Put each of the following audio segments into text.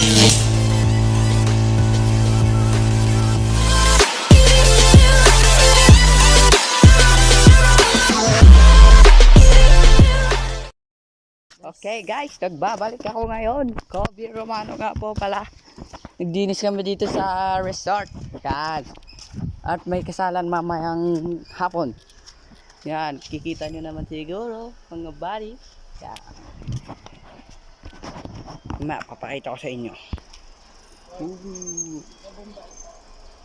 Okay guys, nagbabalik ako ngayon. Kobe Romano nga po pala. Nagdinis kami dito sa resort. Yan. At may kasalan mamayang hapon. Yan, kikita nyo naman siguro mga buddy. Yan. Papakita ko sa inyo.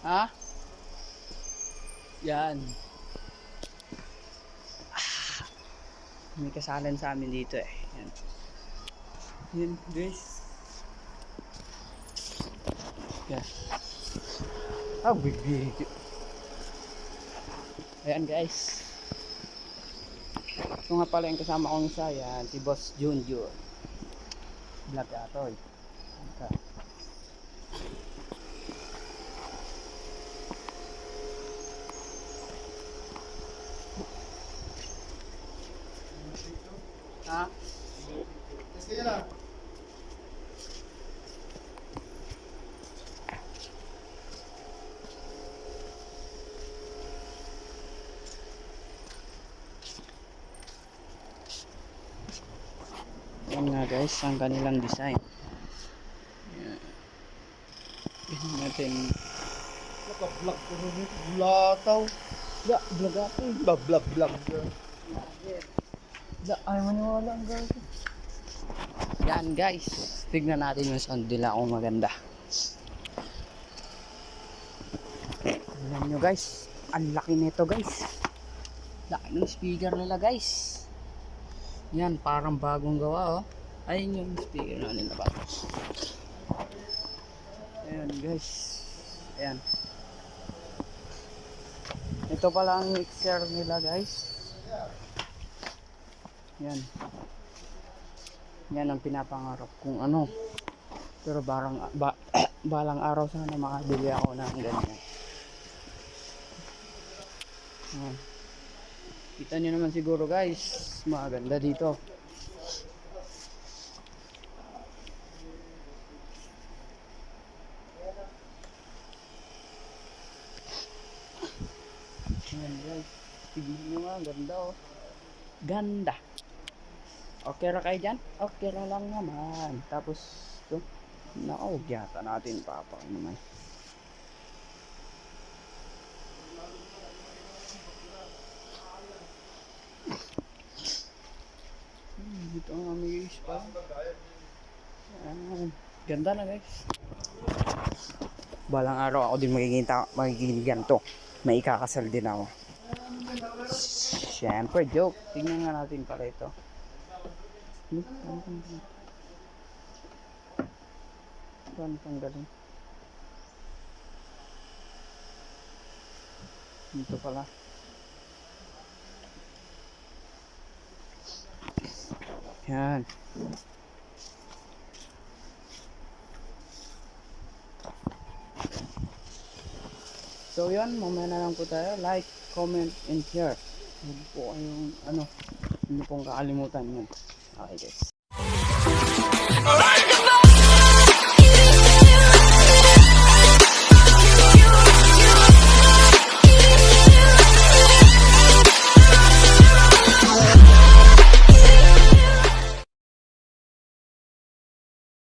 Ha? Yan. May kasalan sa amin dito eh. Yan. Yan guys. Yan. Ah, big. Ayan guys. Ito nga pala yung kasama kong isa. Yan, si Boss Junjun. Vlog atoy. Ha? Sige lang. Yan nga guys, ang kanilang design. Yan. Tignan natin. Naka-vlog ko rin ito. Bulataw. Vlog ako eh. Vlog. Ay, maniwala ang guys. Yan guys, tignan natin yung sound nila kung maganda. Tignan nyo guys, ang laki nito guys. Laki ng speaker nila guys. Yan, parang bagong gawa oh. Ayun yung speaker na nila bago. Ayan guys. Ayan. Ito pala ang mixer nila guys. Yan. Yan ang pinapangarap kung ano. Pero balang araw sana makabili ako ng ganyan. Yan. Kita nyo naman siguro guys, maganda dito. Yan guys, tignan nyo nga, ganda oh. Ganda. Okay ra kayo dyan? Okay ra lang naman. Tapos ito, nakaugyata natin papa naman. Dito ang aming ispa. Ganda na guys. Balang araw ako din magiging ganito. May ikakasal din ako. Siyempre joke. Tingnan nga natin pala ito. Saan tanggalin? Dito pala. Yan. So yun, mamaya na lang po tayo. Like, comment, and share. Huwag po kayong hindi pong kakalimutan yun. Okay guys.